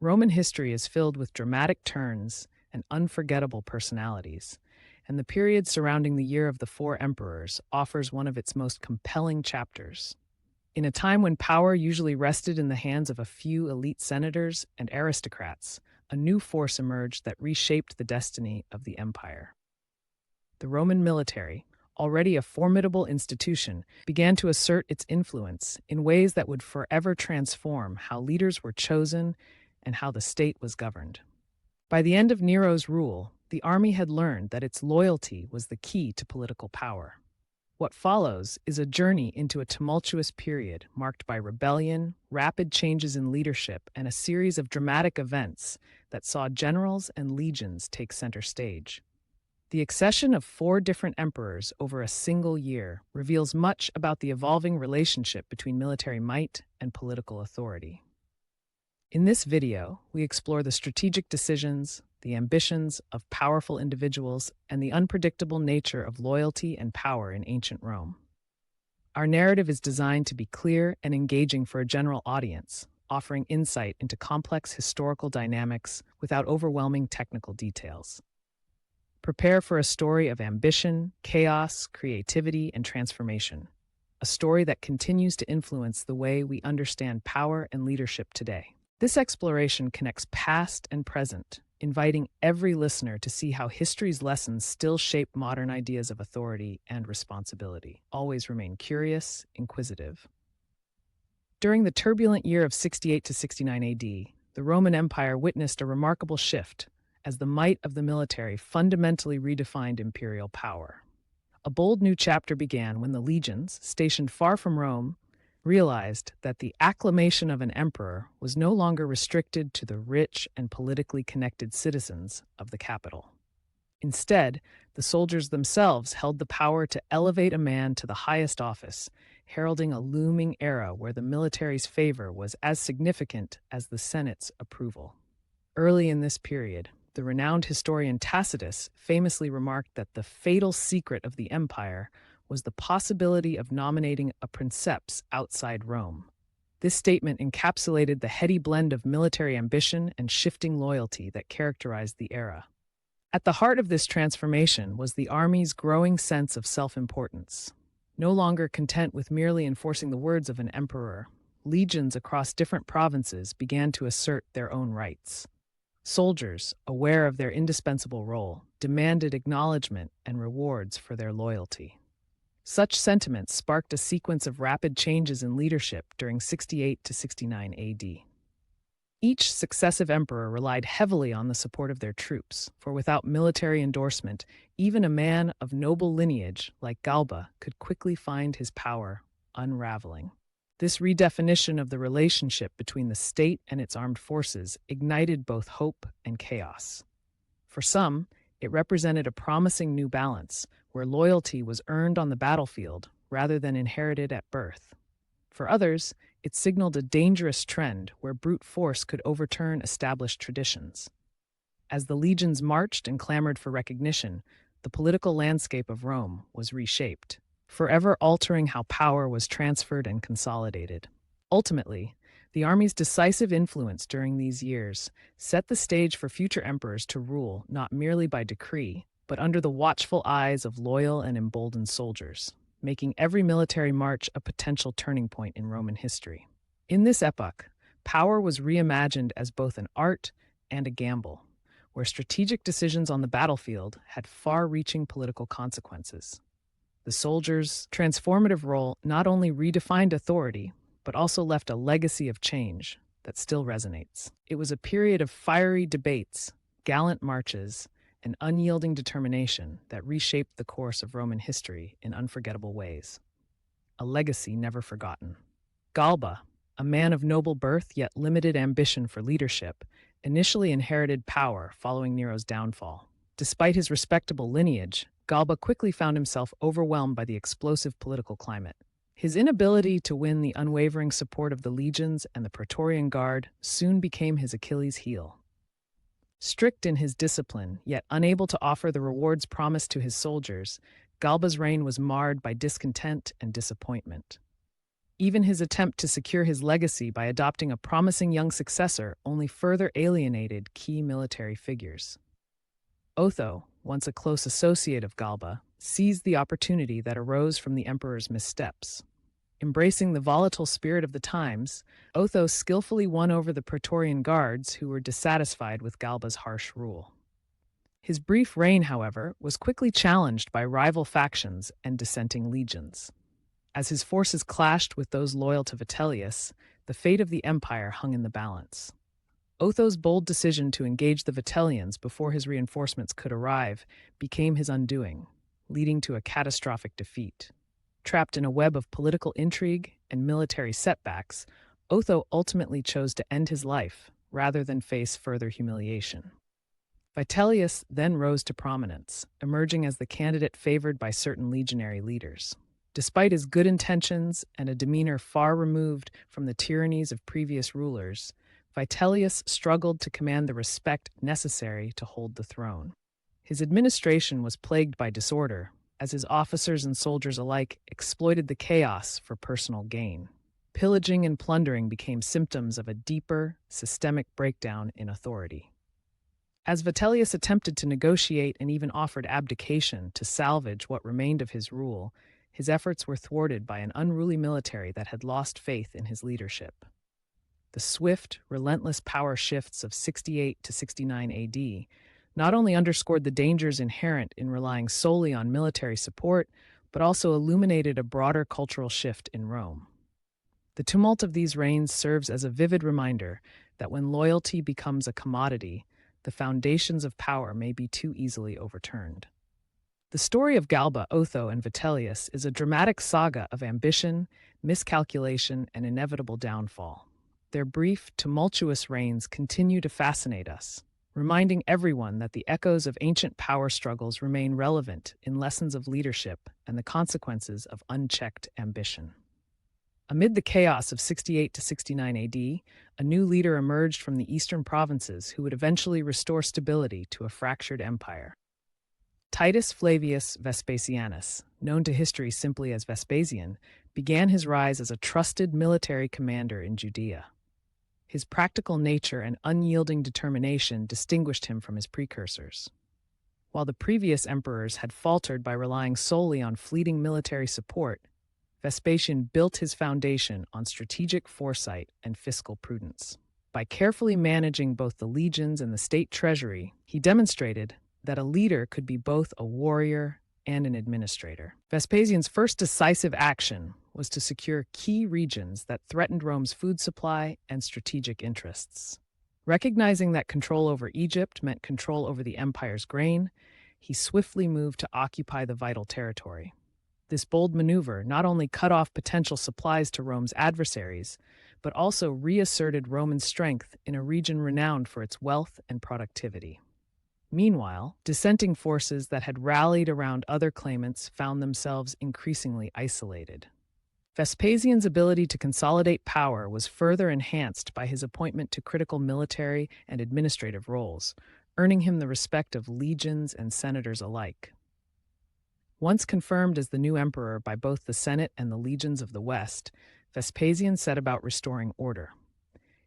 Roman history is filled with dramatic turns and unforgettable personalities, and the period surrounding the Year of the Four Emperors offers one of its most compelling chapters. In a time when power usually rested in the hands of a few elite senators and aristocrats, a new force emerged that reshaped the destiny of the empire. The Roman military, already a formidable institution, began to assert its influence in ways that would forever transform how leaders were chosen and how the state was governed. By the end of Nero's rule, the army had learned that its loyalty was the key to political power. What follows is a journey into a tumultuous period marked by rebellion, rapid changes in leadership, and a series of dramatic events that saw generals and legions take center stage. The accession of 4 different emperors over a single year reveals much about the evolving relationship between military might and political authority. In this video, we explore the strategic decisions, the ambitions of powerful individuals, and the unpredictable nature of loyalty and power in ancient Rome. Our narrative is designed to be clear and engaging for a general audience, offering insight into complex historical dynamics without overwhelming technical details. Prepare for a story of ambition, chaos, creativity, and transformation. A story that continues to influence the way we understand power and leadership today. This exploration connects past and present, inviting every listener to see how history's lessons still shape modern ideas of authority and responsibility. Always remain curious, inquisitive. During the turbulent year of 68 to 69 AD, the Roman Empire witnessed a remarkable shift as the might of the military fundamentally redefined imperial power. A bold new chapter began when the legions, stationed far from Rome, realized that the acclamation of an emperor was no longer restricted to the rich and politically connected citizens of the capital. Instead, the soldiers themselves held the power to elevate a man to the highest office, heralding a looming era where the military's favor was as significant as the Senate's approval. Early in this period, the renowned historian Tacitus famously remarked that the fatal secret of the empire was the possibility of nominating a princeps outside Rome. This statement encapsulated the heady blend of military ambition and shifting loyalty that characterized the era. At the heart of this transformation was the army's growing sense of self-importance. No longer content with merely enforcing the words of an emperor, legions across different provinces began to assert their own rights. Soldiers, aware of their indispensable role, demanded acknowledgement and rewards for their loyalty. Such sentiments sparked a sequence of rapid changes in leadership during 68 to 69 AD. Each successive emperor relied heavily on the support of their troops, for without military endorsement, even a man of noble lineage like Galba could quickly find his power unraveling. This redefinition of the relationship between the state and its armed forces ignited both hope and chaos. For some, it represented a promising new balance, where loyalty was earned on the battlefield rather than inherited at birth. For others, it signaled a dangerous trend where brute force could overturn established traditions. As the legions marched and clamored for recognition, the political landscape of Rome was reshaped, forever altering how power was transferred and consolidated. Ultimately, the army's decisive influence during these years set the stage for future emperors to rule not merely by decree, but under the watchful eyes of loyal and emboldened soldiers, making every military march a potential turning point in Roman history. In this epoch, power was reimagined as both an art and a gamble, where strategic decisions on the battlefield had far-reaching political consequences. The soldiers' transformative role not only redefined authority, but also left a legacy of change that still resonates. It was a period of fiery debates, gallant marches, and unyielding determination that reshaped the course of Roman history in unforgettable ways. A legacy never forgotten. Galba, a man of noble birth yet limited ambition for leadership, initially inherited power following Nero's downfall. Despite his respectable lineage, Galba quickly found himself overwhelmed by the explosive political climate. His inability to win the unwavering support of the legions and the Praetorian Guard soon became his Achilles' heel. Strict in his discipline, yet unable to offer the rewards promised to his soldiers, Galba's reign was marred by discontent and disappointment. Even his attempt to secure his legacy by adopting a promising young successor only further alienated key military figures. Otho, once a close associate of Galba, seized the opportunity that arose from the emperor's missteps. Embracing the volatile spirit of the times, Otho skillfully won over the praetorian guards who were dissatisfied with Galba's harsh rule. His brief reign, however, was quickly challenged by rival factions and dissenting legions. As his forces clashed with those loyal to Vitellius, the fate of the empire hung in the balance. Otho's bold decision to engage the Vitellians before his reinforcements could arrive became his undoing, leading to a catastrophic defeat. Trapped in a web of political intrigue and military setbacks, Otho ultimately chose to end his life rather than face further humiliation. Vitellius then rose to prominence, emerging as the candidate favored by certain legionary leaders. Despite his good intentions and a demeanor far removed from the tyrannies of previous rulers, Vitellius struggled to command the respect necessary to hold the throne. His administration was plagued by disorder, as his officers and soldiers alike exploited the chaos for personal gain. Pillaging and plundering became symptoms of a deeper, systemic breakdown in authority. As Vitellius attempted to negotiate and even offered abdication to salvage what remained of his rule, his efforts were thwarted by an unruly military that had lost faith in his leadership. The swift, relentless power shifts of 68 to 69 AD not only underscored the dangers inherent in relying solely on military support, but also illuminated a broader cultural shift in Rome. The tumult of these reigns serves as a vivid reminder that when loyalty becomes a commodity, the foundations of power may be too easily overturned. The story of Galba, Otho, and Vitellius is a dramatic saga of ambition, miscalculation, and inevitable downfall. Their brief, tumultuous reigns continue to fascinate us, reminding everyone that the echoes of ancient power struggles remain relevant in lessons of leadership and the consequences of unchecked ambition. Amid the chaos of 68 to 69 AD, a new leader emerged from the eastern provinces who would eventually restore stability to a fractured empire. Titus Flavius Vespasianus, known to history simply as Vespasian, began his rise as a trusted military commander in Judea. His practical nature and unyielding determination distinguished him from his precursors. While the previous emperors had faltered by relying solely on fleeting military support, Vespasian built his foundation on strategic foresight and fiscal prudence. By carefully managing both the legions and the state treasury, he demonstrated that a leader could be both a warrior and an administrator. Vespasian's first decisive action was to secure key regions that threatened Rome's food supply and strategic interests. Recognizing that control over Egypt meant control over the empire's grain, he swiftly moved to occupy the vital territory. This bold maneuver not only cut off potential supplies to Rome's adversaries, but also reasserted Roman strength in a region renowned for its wealth and productivity. Meanwhile, dissenting forces that had rallied around other claimants found themselves increasingly isolated. Vespasian's ability to consolidate power was further enhanced by his appointment to critical military and administrative roles, earning him the respect of legions and senators alike. Once confirmed as the new emperor by both the Senate and the legions of the West, Vespasian set about restoring order.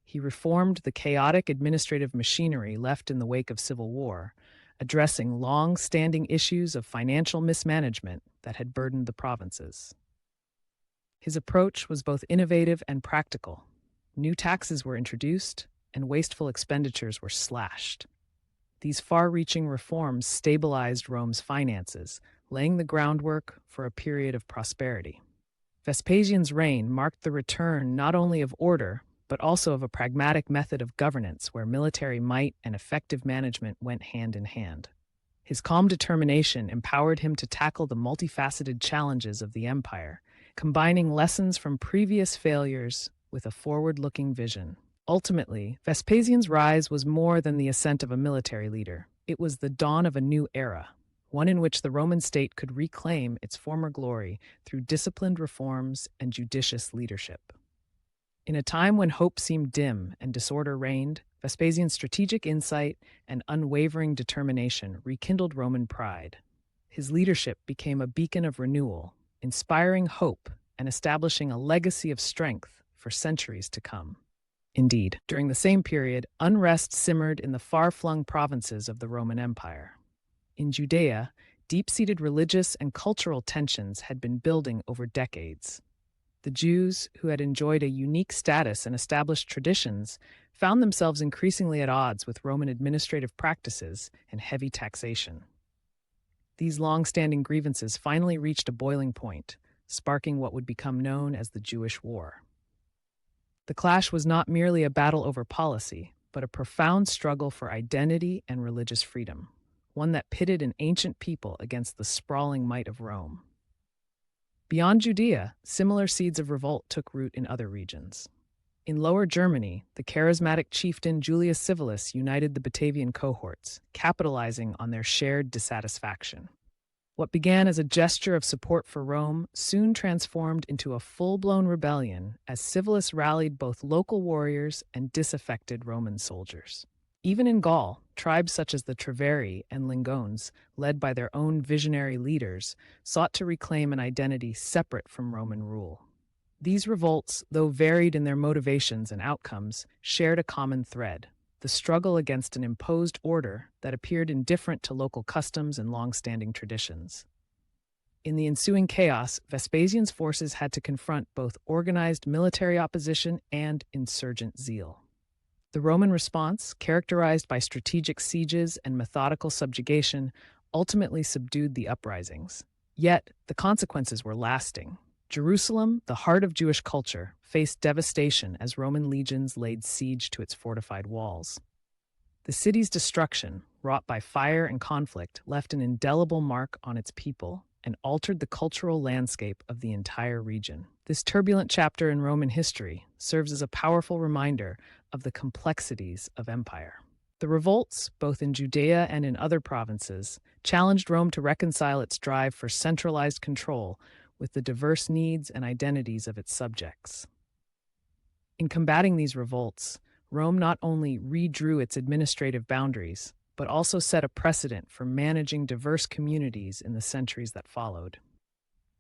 He reformed the chaotic administrative machinery left in the wake of civil war, addressing long-standing issues of financial mismanagement that had burdened the provinces. His approach was both innovative and practical. New taxes were introduced, and wasteful expenditures were slashed. These far-reaching reforms stabilized Rome's finances, laying the groundwork for a period of prosperity. Vespasian's reign marked the return not only of order, but also of a pragmatic method of governance where military might and effective management went hand in hand. His calm determination empowered him to tackle the multifaceted challenges of the empire, combining lessons from previous failures with a forward-looking vision. Ultimately, Vespasian's rise was more than the ascent of a military leader. It was the dawn of a new era, one in which the Roman state could reclaim its former glory through disciplined reforms and judicious leadership. In a time when hope seemed dim and disorder reigned, Vespasian's strategic insight and unwavering determination rekindled Roman pride. His leadership became a beacon of renewal, inspiring hope and establishing a legacy of strength for centuries to come. Indeed, during the same period, unrest simmered in the far-flung provinces of the Roman Empire. In Judea, deep-seated religious and cultural tensions had been building over decades. The Jews, who had enjoyed a unique status and established traditions, found themselves increasingly at odds with Roman administrative practices and heavy taxation. These long-standing grievances finally reached a boiling point, sparking what would become known as the Jewish War. The clash was not merely a battle over policy, but a profound struggle for identity and religious freedom, one that pitted an ancient people against the sprawling might of Rome. Beyond Judea, similar seeds of revolt took root in other regions. In Lower Germany, the charismatic chieftain Julius Civilis united the Batavian cohorts, capitalizing on their shared dissatisfaction. What began as a gesture of support for Rome soon transformed into a full-blown rebellion as Civilis rallied both local warriors and disaffected Roman soldiers. Even in Gaul, tribes such as the Treveri and Lingones, led by their own visionary leaders, sought to reclaim an identity separate from Roman rule. These revolts, though varied in their motivations and outcomes, shared a common thread: the struggle against an imposed order that appeared indifferent to local customs and long-standing traditions. In the ensuing chaos, Vespasian's forces had to confront both organized military opposition and insurgent zeal. The Roman response, characterized by strategic sieges and methodical subjugation, ultimately subdued the uprisings. Yet, the consequences were lasting. Jerusalem, the heart of Jewish culture, faced devastation as Roman legions laid siege to its fortified walls. The city's destruction, wrought by fire and conflict, left an indelible mark on its people and altered the cultural landscape of the entire region. This turbulent chapter in Roman history serves as a powerful reminder of the complexities of empire. The revolts, both in Judea and in other provinces, challenged Rome to reconcile its drive for centralized control with the diverse needs and identities of its subjects. In combating these revolts, Rome not only redrew its administrative boundaries, but also set a precedent for managing diverse communities in the centuries that followed.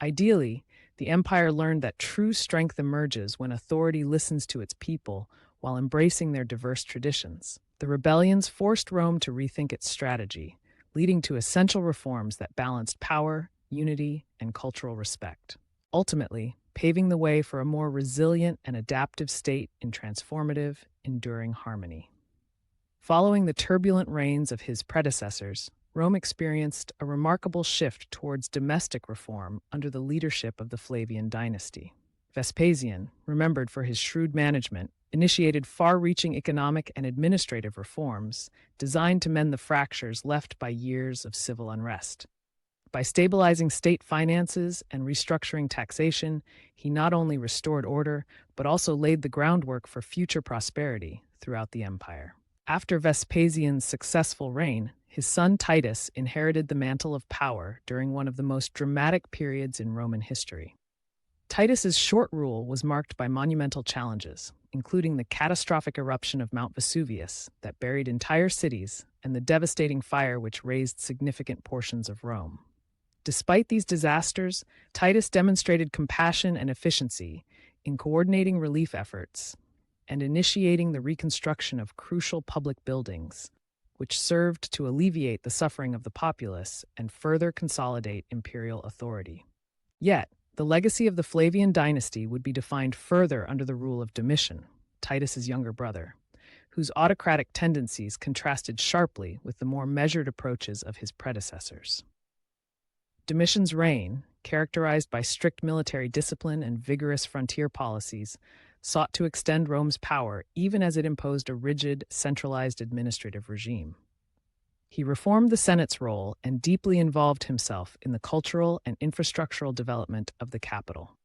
Ideally, the empire learned that true strength emerges when authority listens to its people while embracing their diverse traditions. The rebellions forced Rome to rethink its strategy, leading to essential reforms that balanced power, unity, and cultural respect, ultimately paving the way for a more resilient and adaptive state in transformative, enduring harmony. Following the turbulent reigns of his predecessors, Rome experienced a remarkable shift towards domestic reform under the leadership of the Flavian dynasty. Vespasian, remembered for his shrewd management, initiated far-reaching economic and administrative reforms designed to mend the fractures left by years of civil unrest. By stabilizing state finances and restructuring taxation, he not only restored order, but also laid the groundwork for future prosperity throughout the empire. After Vespasian's successful reign, his son Titus inherited the mantle of power during one of the most dramatic periods in Roman history. Titus's short rule was marked by monumental challenges, including the catastrophic eruption of Mount Vesuvius that buried entire cities and the devastating fire which razed significant portions of Rome. Despite these disasters, Titus demonstrated compassion and efficiency in coordinating relief efforts and initiating the reconstruction of crucial public buildings, which served to alleviate the suffering of the populace and further consolidate imperial authority. Yet, the legacy of the Flavian dynasty would be defined further under the rule of Domitian, Titus's younger brother, whose autocratic tendencies contrasted sharply with the more measured approaches of his predecessors. Domitian's reign, characterized by strict military discipline and vigorous frontier policies, sought to extend Rome's power even as it imposed a rigid, centralized administrative regime. He reformed the Senate's role and deeply involved himself in the cultural and infrastructural development of the capital.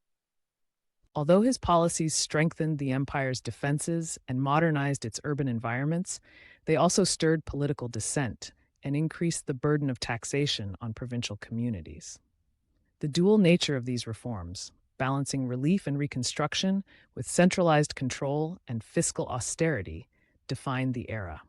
Although his policies strengthened the empire's defenses and modernized its urban environments, they also stirred political dissent and increased the burden of taxation on provincial communities. The dual nature of these reforms, balancing relief and reconstruction with centralized control and fiscal austerity, defined the era.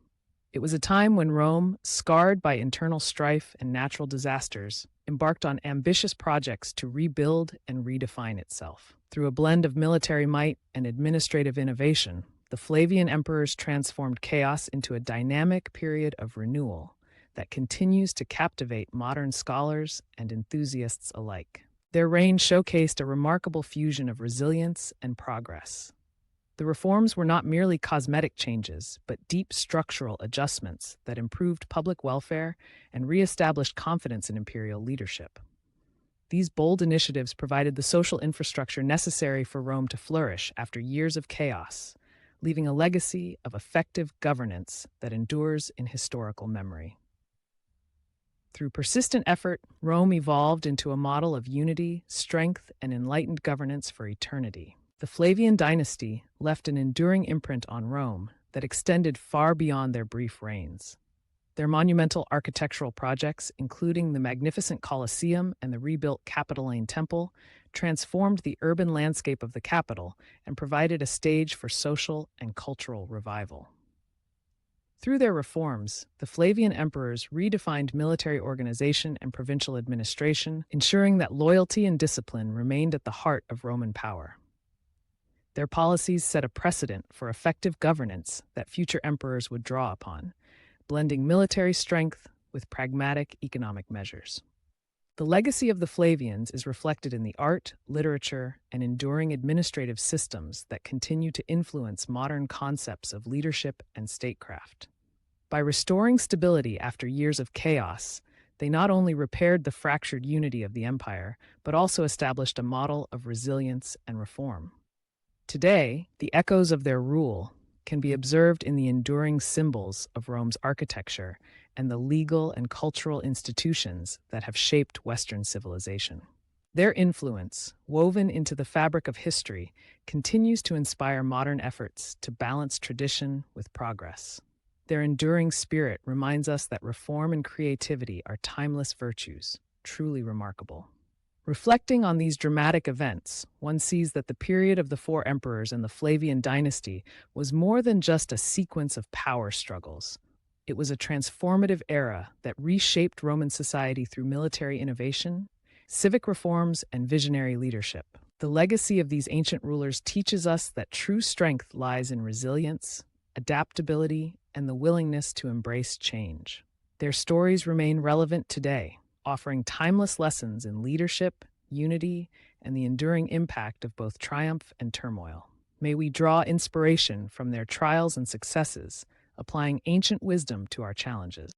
It was a time when Rome, scarred by internal strife and natural disasters, embarked on ambitious projects to rebuild and redefine itself. Through a blend of military might and administrative innovation, the Flavian emperors transformed chaos into a dynamic period of renewal that continues to captivate modern scholars and enthusiasts alike. Their reign showcased a remarkable fusion of resilience and progress. The reforms were not merely cosmetic changes, but deep structural adjustments that improved public welfare and reestablished confidence in imperial leadership. These bold initiatives provided the social infrastructure necessary for Rome to flourish after years of chaos, leaving a legacy of effective governance that endures in historical memory. Through persistent effort, Rome evolved into a model of unity, strength, and enlightened governance for eternity. The Flavian dynasty left an enduring imprint on Rome that extended far beyond their brief reigns. Their monumental architectural projects, including the magnificent Colosseum and the rebuilt Capitoline Temple, transformed the urban landscape of the capital and provided a stage for social and cultural revival. Through their reforms, the Flavian emperors redefined military organization and provincial administration, ensuring that loyalty and discipline remained at the heart of Roman power. Their policies set a precedent for effective governance that future emperors would draw upon, blending military strength with pragmatic economic measures. The legacy of the Flavians is reflected in the art, literature, and enduring administrative systems that continue to influence modern concepts of leadership and statecraft. By restoring stability after years of chaos, they not only repaired the fractured unity of the empire, but also established a model of resilience and reform. Today, the echoes of their rule can be observed in the enduring symbols of Rome's architecture and the legal and cultural institutions that have shaped Western civilization. Their influence, woven into the fabric of history, continues to inspire modern efforts to balance tradition with progress. Their enduring spirit reminds us that reform and creativity are timeless virtues, truly remarkable. Reflecting on these dramatic events, one sees that the period of the four emperors and the Flavian dynasty was more than just a sequence of power struggles. It was a transformative era that reshaped Roman society through military innovation, civic reforms, and visionary leadership. The legacy of these ancient rulers teaches us that true strength lies in resilience, adaptability, and the willingness to embrace change. Their stories remain relevant today, offering timeless lessons in leadership, unity, and the enduring impact of both triumph and turmoil. May we draw inspiration from their trials and successes, applying ancient wisdom to our challenges.